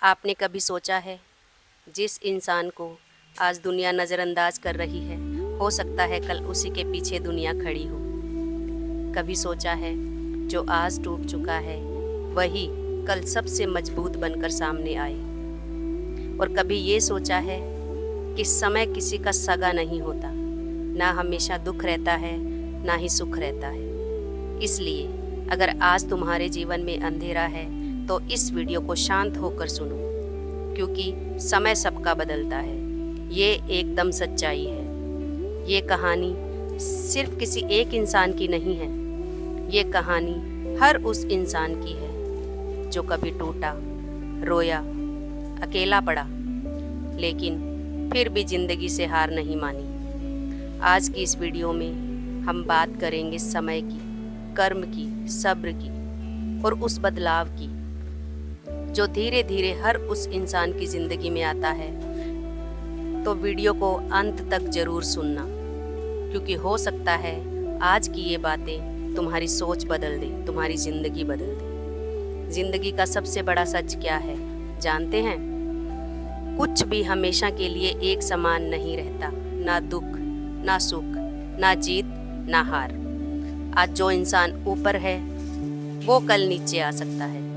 आपने कभी सोचा है जिस इंसान को आज दुनिया नज़रअंदाज कर रही है, हो सकता है कल उसी के पीछे दुनिया खड़ी हो। कभी सोचा है जो आज टूट चुका है वही कल सबसे मजबूत बनकर सामने आए। और कभी ये सोचा है कि समय किसी का सगा नहीं होता, ना हमेशा दुख रहता है ना ही सुख रहता है। इसलिए अगर आज तुम्हारे जीवन में अंधेरा है तो इस वीडियो को शांत होकर सुनो, क्योंकि समय सबका बदलता है। ये एकदम सच्चाई है। ये कहानी सिर्फ किसी एक इंसान की नहीं है, ये कहानी हर उस इंसान की है जो कभी टूटा, रोया, अकेला पड़ा, लेकिन फिर भी ज़िंदगी से हार नहीं मानी। आज की इस वीडियो में हम बात करेंगे समय की, कर्म की, सब्र की और उस बदलाव की जो धीरे धीरे हर उस इंसान की ज़िंदगी में आता है। तो वीडियो को अंत तक ज़रूर सुनना, क्योंकि हो सकता है आज की ये बातें तुम्हारी सोच बदल दें, तुम्हारी ज़िंदगी बदल दें। ज़िंदगी का सबसे बड़ा सच क्या है जानते हैं? कुछ भी हमेशा के लिए एक समान नहीं रहता, ना दुख, ना सुख, ना जीत, ना हार। आज जो इंसान ऊपर है वो कल नीचे आ सकता है,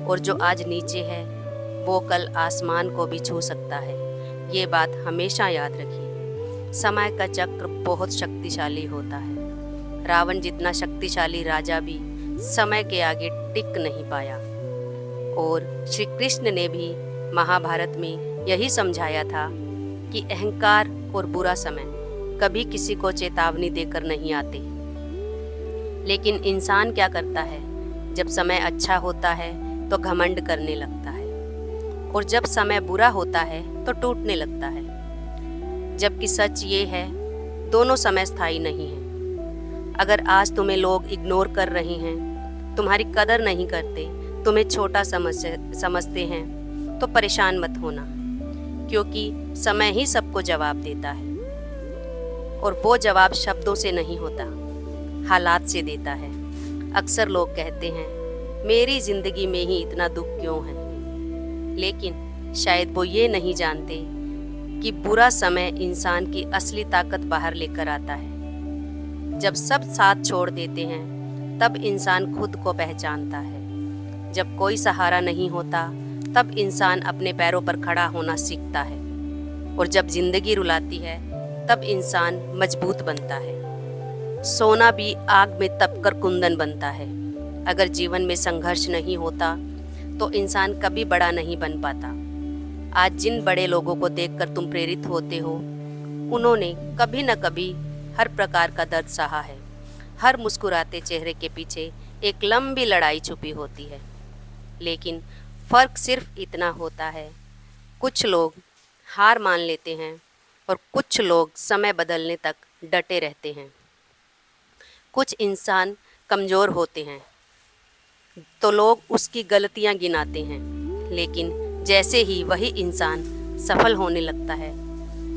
और जो आज नीचे है वो कल आसमान को भी छू सकता है। ये बात हमेशा याद रखिए। समय का चक्र बहुत शक्तिशाली होता है। रावण जितना शक्तिशाली राजा भी समय के आगे टिक नहीं पाया। और श्री कृष्ण ने भी महाभारत में यही समझाया था कि अहंकार और बुरा समय कभी किसी को चेतावनी देकर नहीं आते। लेकिन इंसान क्या करता है? जब समय अच्छा होता है तो घमंड करने लगता है, और जब समय बुरा होता है तो टूटने लगता है। जबकि सच ये है, दोनों समय स्थायी नहीं है। अगर आज तुम्हें लोग इग्नोर कर रहे हैं, तुम्हारी कदर नहीं करते, तुम्हें छोटा समझते हैं, तो परेशान मत होना, क्योंकि समय ही सबको जवाब देता है। और वो जवाब शब्दों से नहीं होता, हालात से देता है। अक्सर लोग कहते हैं मेरी ज़िंदगी में ही इतना दुख क्यों है, लेकिन शायद वो ये नहीं जानते कि बुरा समय इंसान की असली ताकत बाहर लेकर आता है। जब सब साथ छोड़ देते हैं तब इंसान खुद को पहचानता है। जब कोई सहारा नहीं होता तब इंसान अपने पैरों पर खड़ा होना सीखता है। और जब ज़िंदगी रुलाती है तब इंसान मजबूत बनता है। सोना भी आग में तपकर कुंदन बनता है। अगर जीवन में संघर्ष नहीं होता तो इंसान कभी बड़ा नहीं बन पाता। आज जिन बड़े लोगों को देखकर तुम प्रेरित होते हो, उन्होंने कभी न कभी हर प्रकार का दर्द सहा है। हर मुस्कुराते चेहरे के पीछे एक लंबी लड़ाई छुपी होती है। लेकिन फ़र्क सिर्फ इतना होता है, कुछ लोग हार मान लेते हैं और कुछ लोग समय बदलने तक डटे रहते हैं। कुछ इंसान कमज़ोर होते हैं तो लोग उसकी गलतियां गिनाते हैं, लेकिन जैसे ही वही इंसान सफल होने लगता है,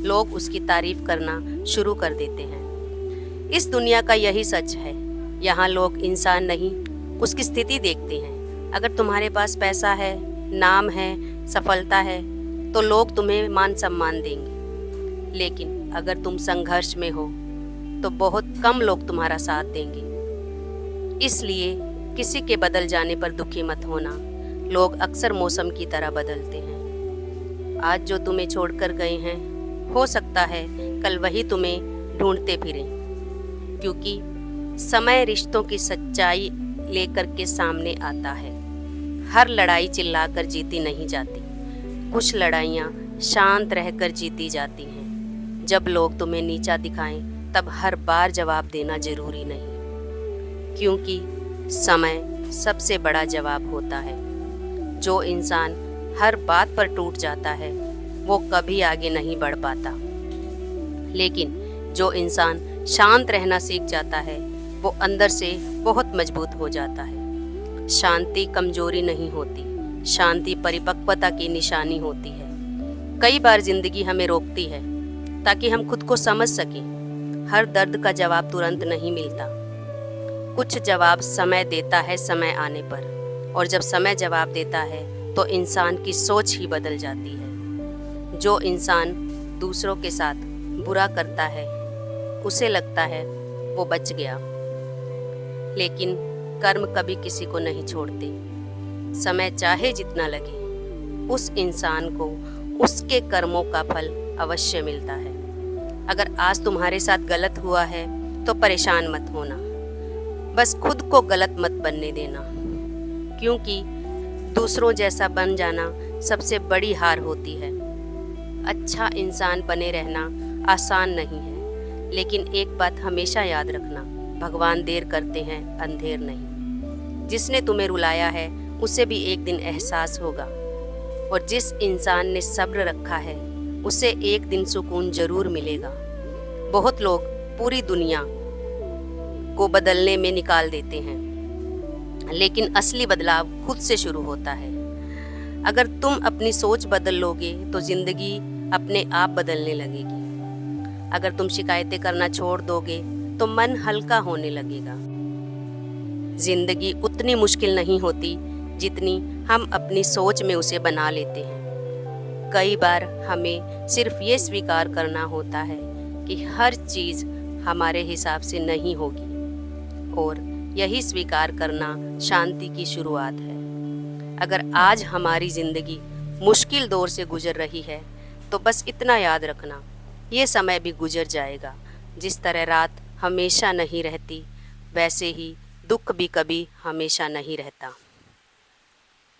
लोग उसकी तारीफ करना शुरू कर देते हैं। इस दुनिया का यही सच है। यहाँ लोग इंसान नहीं, उसकी स्थिति देखते हैं। अगर तुम्हारे पास पैसा है, नाम है, सफलता है, तो लोग तुम्हें मान सम्मान देंगे। लेकिन अगर तुम संघर्ष में हो तो बहुत कम लोग तुम्हारा साथ देंगे। इसलिए किसी के बदल जाने पर दुखी मत होना। लोग अक्सर मौसम की तरह बदलते हैं। आज जो तुम्हें छोड़कर गए हैं, हो सकता है कल वही तुम्हें ढूंढते फिरें, क्योंकि समय रिश्तों की सच्चाई लेकर के सामने आता है। हर लड़ाई चिल्लाकर जीती नहीं जाती, कुछ लड़ाइयाँ शांत रहकर जीती जाती हैं। जब लोग तुम्हें नीचा दिखाएं तब हर बार जवाब देना जरूरी नहीं, क्योंकि समय सबसे बड़ा जवाब होता है। जो इंसान हर बात पर टूट जाता है वो कभी आगे नहीं बढ़ पाता, लेकिन जो इंसान शांत रहना सीख जाता है वो अंदर से बहुत मजबूत हो जाता है। शांति कमजोरी नहीं होती, शांति परिपक्वता की निशानी होती है। कई बार जिंदगी हमें रोकती है ताकि हम खुद को समझ सकें। हर दर्द का जवाब तुरंत नहीं मिलता, कुछ जवाब समय देता है समय आने पर, और जब समय जवाब देता है तो इंसान की सोच ही बदल जाती है। जो इंसान दूसरों के साथ बुरा करता है उसे लगता है वो बच गया, लेकिन कर्म कभी किसी को नहीं छोड़ते। समय चाहे जितना लगे, उस इंसान को उसके कर्मों का फल अवश्य मिलता है। अगर आज तुम्हारे साथ गलत हुआ है तो परेशान मत होना, बस खुद को गलत मत बनने देना, क्योंकि दूसरों जैसा बन जाना सबसे बड़ी हार होती है। अच्छा इंसान बने रहना आसान नहीं है, लेकिन एक बात हमेशा याद रखना, भगवान देर करते हैं, अंधेर नहीं। जिसने तुम्हें रुलाया है उसे भी एक दिन एहसास होगा, और जिस इंसान ने सब्र रखा है उसे एक दिन सुकून जरूर मिलेगा। बहुत लोग पूरी दुनिया को बदलने में निकाल देते हैं, लेकिन असली बदलाव खुद से शुरू होता है। अगर तुम अपनी सोच बदल लोगे तो जिंदगी अपने आप बदलने लगेगी। अगर तुम शिकायतें करना छोड़ दोगे तो मन हल्का होने लगेगा। जिंदगी उतनी मुश्किल नहीं होती जितनी हम अपनी सोच में उसे बना लेते हैं। कई बार हमें सिर्फ ये स्वीकार करना होता है कि हर चीज़ हमारे हिसाब से नहीं होगी, और यही स्वीकार करना शांति की शुरुआत है। अगर आज हमारी ज़िंदगी मुश्किल दौर से गुजर रही है तो बस इतना याद रखना, ये समय भी गुजर जाएगा। जिस तरह रात हमेशा नहीं रहती, वैसे ही दुख भी कभी हमेशा नहीं रहता।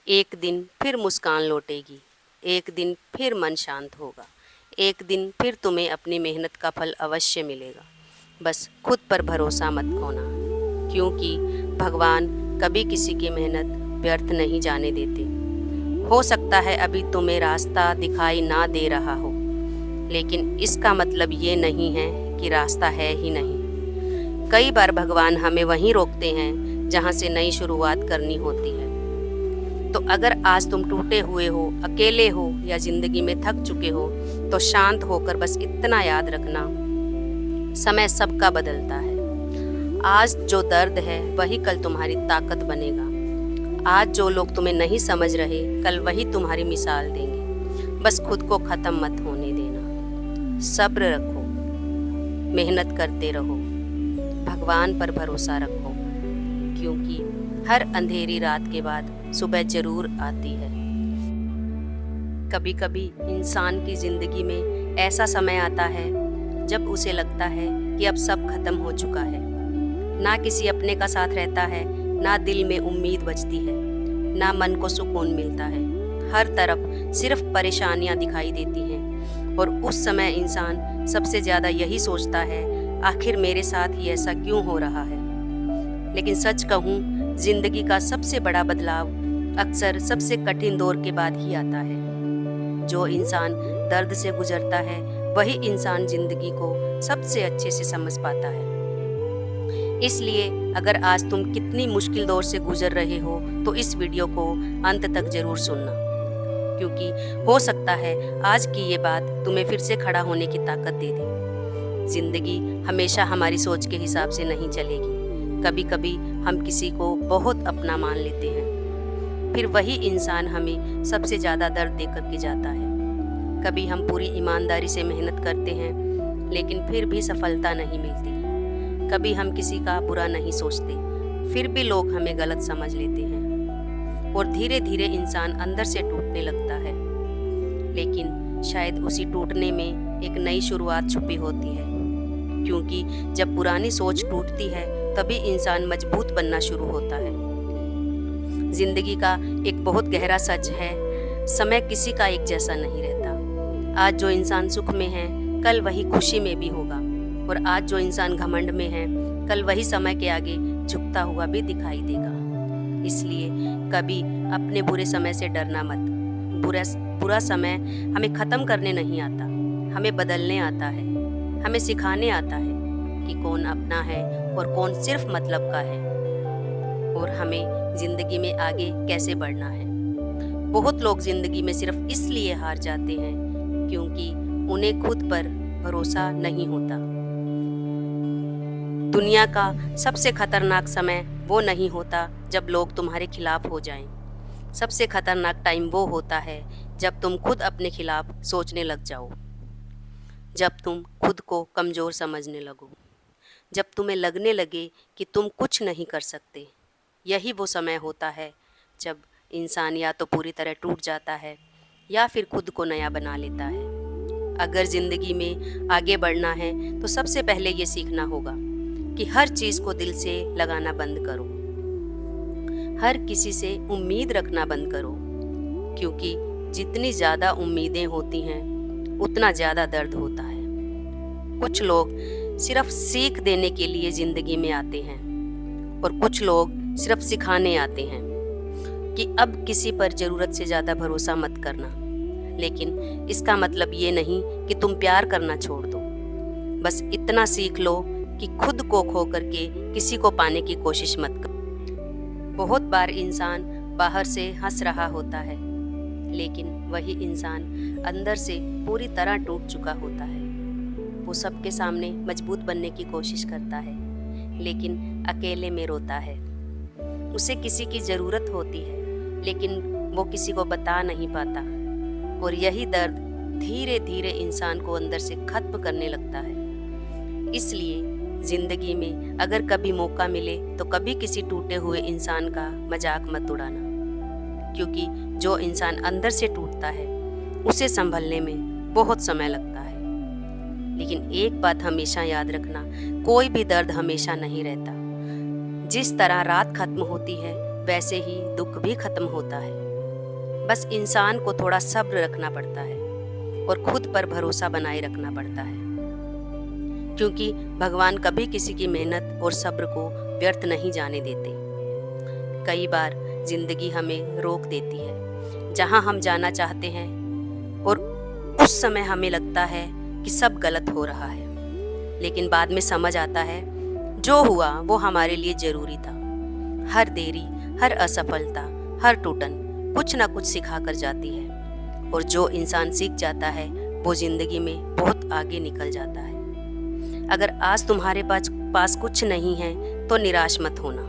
एक दिन फिर मुस्कान लौटेगी, एक दिन फिर मन शांत होगा, एक दिन फिर तुम्हें अपनी मेहनत का फल अवश्य मिलेगा। बस खुद पर भरोसा मत खोना, क्योंकि भगवान कभी किसी की मेहनत व्यर्थ नहीं जाने देते। हो सकता है अभी तुम्हें रास्ता दिखाई ना दे रहा हो, लेकिन इसका मतलब ये नहीं है कि रास्ता है ही नहीं। कई बार भगवान हमें वहीं रोकते हैं जहाँ से नई शुरुआत करनी होती है। तो अगर आज तुम टूटे हुए हो, अकेले हो या जिंदगी में थक चुके हो, तो शांत होकर बस इतना याद रखना, समय सबका बदलता है। आज जो दर्द है वही कल तुम्हारी ताकत बनेगा। आज जो लोग तुम्हें नहीं समझ रहे, कल वही तुम्हारी मिसाल देंगे। बस खुद को ख़त्म मत होने देना, सब्र रखो, मेहनत करते रहो, भगवान पर भरोसा रखो, क्योंकि हर अंधेरी रात के बाद सुबह जरूर आती है। कभी कभी इंसान की ज़िंदगी में ऐसा समय आता है जब उसे लगता है कि अब सब खत्म हो चुका है। ना किसी अपने का साथ रहता है, ना दिल में उम्मीद बचती है, ना मन को सुकून मिलता है। हर तरफ सिर्फ परेशानियां दिखाई देती हैं, और उस समय इंसान सबसे ज़्यादा यही सोचता है, आखिर मेरे साथ ही ऐसा क्यों हो रहा है। लेकिन सच कहूँ, जिंदगी का सबसे बड़ा बदलाव अक्सर सबसे कठिन दौर के बाद ही आता है। जो इंसान दर्द से गुजरता है वही इंसान जिंदगी को सबसे अच्छे से समझ पाता है। इसलिए अगर आज तुम कितनी मुश्किल दौर से गुजर रहे हो तो इस वीडियो को अंत तक जरूर सुनना, क्योंकि हो सकता है आज की ये बात तुम्हें फिर से खड़ा होने की ताकत दे दे। जिंदगी हमेशा हमारी सोच के हिसाब से नहीं चलेगी। कभी कभी हम किसी को बहुत अपना मान लेते हैं, फिर वही इंसान हमें सबसे ज़्यादा दर्द दे करके जाता है। कभी हम पूरी ईमानदारी से मेहनत करते हैं, लेकिन फिर भी सफलता नहीं मिलती। कभी हम किसी का बुरा नहीं सोचते, फिर भी लोग हमें गलत समझ लेते हैं, और धीरे धीरे इंसान अंदर से टूटने लगता है। लेकिन शायद उसी टूटने में एक नई शुरुआत छुपी होती है, क्योंकि जब पुरानी सोच टूटती है तभी इंसान मजबूत बनना शुरू होता है। जिंदगी का एक बहुत गहरा सच है, समय किसी का एक जैसा नहीं रहता। आज जो इंसान सुख में है कल वही खुशी में भी होगा, और आज जो इंसान घमंड में है कल वही समय के आगे झुकता हुआ भी दिखाई देगा। इसलिए कभी अपने बुरे समय से डरना मत। बुरा समय हमें ख़त्म करने नहीं आता, हमें बदलने आता है, हमें सिखाने आता है कि कौन अपना है और कौन सिर्फ मतलब का है, और हमें ज़िंदगी में आगे कैसे बढ़ना है। बहुत लोग ज़िंदगी में सिर्फ इसलिए हार जाते हैं क्योंकि उन्हें खुद पर भरोसा नहीं होता। दुनिया का सबसे खतरनाक समय वो नहीं होता जब लोग तुम्हारे खिलाफ हो जाएं। सबसे खतरनाक टाइम वो होता है जब तुम खुद अपने खिलाफ सोचने लग जाओ, जब तुम खुद को कमज़ोर समझने लगो, जब तुम्हें लगने लगे कि तुम कुछ नहीं कर सकते। यही वो समय होता है जब इंसान या तो पूरी तरह टूट जाता है या फिर खुद को नया बना लेता है। अगर ज़िंदगी में आगे बढ़ना है तो सबसे पहले ये सीखना होगा कि हर चीज़ को दिल से लगाना बंद करो, हर किसी से उम्मीद रखना बंद करो, क्योंकि जितनी ज़्यादा उम्मीदें होती हैं उतना ज़्यादा दर्द होता है। कुछ लोग सिर्फ सीख देने के लिए ज़िंदगी में आते हैं और कुछ लोग सिर्फ सिखाने आते हैं कि अब किसी पर ज़रूरत से ज़्यादा भरोसा मत करना। लेकिन इसका मतलब ये नहीं कि तुम प्यार करना छोड़ दो। बस इतना सीख लो कि खुद को खो करके किसी को पाने की कोशिश मत करो। बहुत बार इंसान बाहर से हंस रहा होता है, लेकिन वही इंसान अंदर से पूरी तरह टूट चुका होता है। वो सबके सामने मजबूत बनने की कोशिश करता है, लेकिन अकेले में रोता है। उसे किसी की ज़रूरत होती है, लेकिन वो किसी को बता नहीं पाता। और यही दर्द धीरे धीरे इंसान को अंदर से खत्म करने लगता है। इसलिए ज़िंदगी में अगर कभी मौका मिले तो कभी किसी टूटे हुए इंसान का मजाक मत उड़ाना, क्योंकि जो इंसान अंदर से टूटता है उसे संभलने में बहुत समय लगता है। लेकिन एक बात हमेशा याद रखना, कोई भी दर्द हमेशा नहीं रहता। जिस तरह रात खत्म होती है वैसे ही दुख भी खत्म होता है। बस इंसान को थोड़ा सब्र रखना पड़ता है और खुद पर भरोसा बनाए रखना पड़ता है, क्योंकि भगवान कभी किसी की मेहनत और सब्र को व्यर्थ नहीं जाने देते। कई बार जिंदगी हमें रोक देती है जहां हम जाना चाहते हैं, और उस समय हमें लगता है कि सब गलत हो रहा है। लेकिन बाद में समझ आता है जो हुआ वो हमारे लिए ज़रूरी था। हर देरी, हर असफलता, हर टूटन कुछ ना कुछ सिखा कर जाती है, और जो इंसान सीख जाता है वो ज़िंदगी में बहुत आगे निकल जाता है। अगर आज तुम्हारे पास कुछ नहीं है तो निराश मत होना,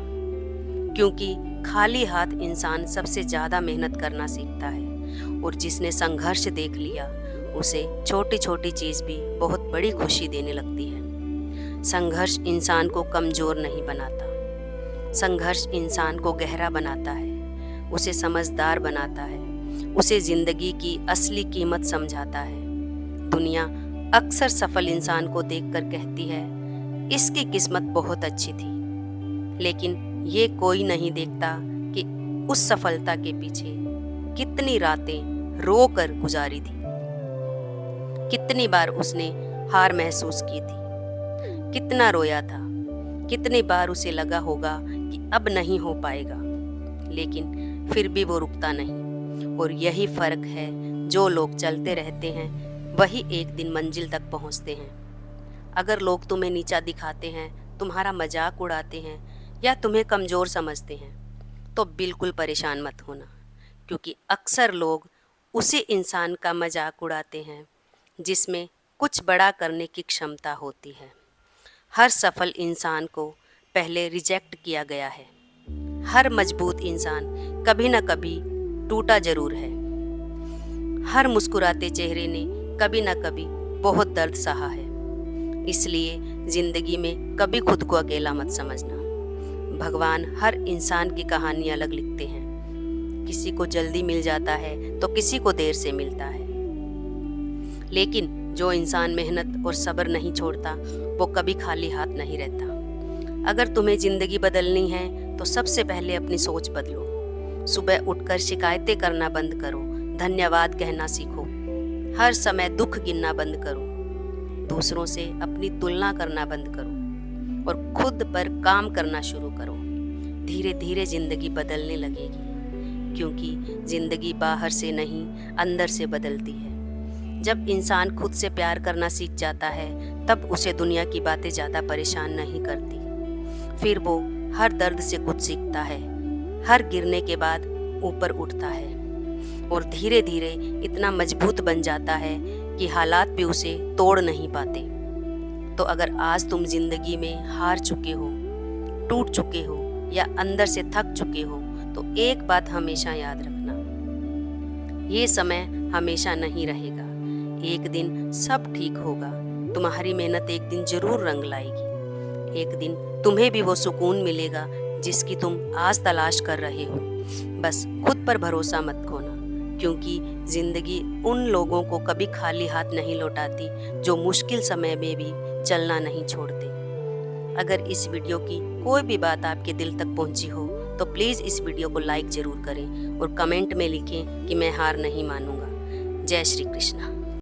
क्योंकि खाली हाथ इंसान सबसे ज़्यादा मेहनत करना सीखता है। और जिसने संघर्ष देख लिया उसे छोटी छोटी चीज़ भी बहुत बड़ी खुशी देने लगती है। संघर्ष इंसान को कमज़ोर नहीं बनाता, संघर्ष इंसान को गहरा बनाता है, उसे समझदार बनाता है, उसे ज़िंदगी की असली कीमत समझाता है। दुनिया अक्सर सफल इंसान को देखकर कहती है इसकी किस्मत बहुत अच्छी थी, लेकिन ये कोई नहीं देखता कि उस सफलता के पीछे कितनी रातें रो कर गुजारी थी, कितनी बार उसने हार महसूस की थी, कितना रोया था, कितनी बार उसे लगा होगा कि अब नहीं हो पाएगा, लेकिन फिर भी वो रुकता नहीं। और यही फ़र्क है, जो लोग चलते रहते हैं वही एक दिन मंजिल तक पहुंचते हैं। अगर लोग तुम्हें नीचा दिखाते हैं, तुम्हारा मजाक उड़ाते हैं या तुम्हें कमज़ोर समझते हैं, तो बिल्कुल परेशान मत होना, क्योंकि अक्सर लोग उसी इंसान का मजाक उड़ाते हैं जिसमें कुछ बड़ा करने की क्षमता होती है। हर सफल इंसान को पहले रिजेक्ट किया गया है। हर मजबूत इंसान कभी न कभी टूटा जरूर है। हर मुस्कुराते चेहरे ने कभी न कभी बहुत दर्द सहा है। इसलिए ज़िंदगी में कभी खुद को अकेला मत समझना। भगवान हर इंसान की कहानी अलग लिखते हैं। किसी को जल्दी मिल जाता है तो किसी को देर से मिलता है, लेकिन जो इंसान मेहनत और सब्र नहीं छोड़ता वो कभी खाली हाथ नहीं रहता। अगर तुम्हें ज़िंदगी बदलनी है तो सबसे पहले अपनी सोच बदलो। सुबह उठकर शिकायतें करना बंद करो, धन्यवाद कहना सीखो। हर समय दुख गिनना बंद करो, दूसरों से अपनी तुलना करना बंद करो और खुद पर काम करना शुरू करो। धीरे धीरे ज़िंदगी बदलने लगेगी, क्योंकि ज़िंदगी बाहर से नहीं अंदर से बदलती है। जब इंसान खुद से प्यार करना सीख जाता है तब उसे दुनिया की बातें ज़्यादा परेशान नहीं करती। फिर वो हर दर्द से कुछ सीखता है, हर गिरने के बाद ऊपर उठता है और धीरे धीरे इतना मजबूत बन जाता है कि हालात भी उसे तोड़ नहीं पाते। तो अगर आज तुम ज़िंदगी में हार चुके हो, टूट चुके हो या अंदर से थक चुके हो, तो एक बात हमेशा याद रखना, ये समय हमेशा नहीं रहेगा। एक दिन सब ठीक होगा। तुम्हारी मेहनत एक दिन जरूर रंग लाएगी। एक दिन तुम्हें भी वो सुकून मिलेगा जिसकी तुम आज तलाश कर रहे हो। बस खुद पर भरोसा मत खोना, क्योंकि जिंदगी उन लोगों को कभी खाली हाथ नहीं लौटाती जो मुश्किल समय में भी चलना नहीं छोड़ते। अगर इस वीडियो की कोई भी बात आपके दिल तक पहुंची हो तो प्लीज़ इस वीडियो को लाइक ज़रूर करें और कमेंट में लिखें कि मैं हार नहीं मानूंगा। जय श्री कृष्णा।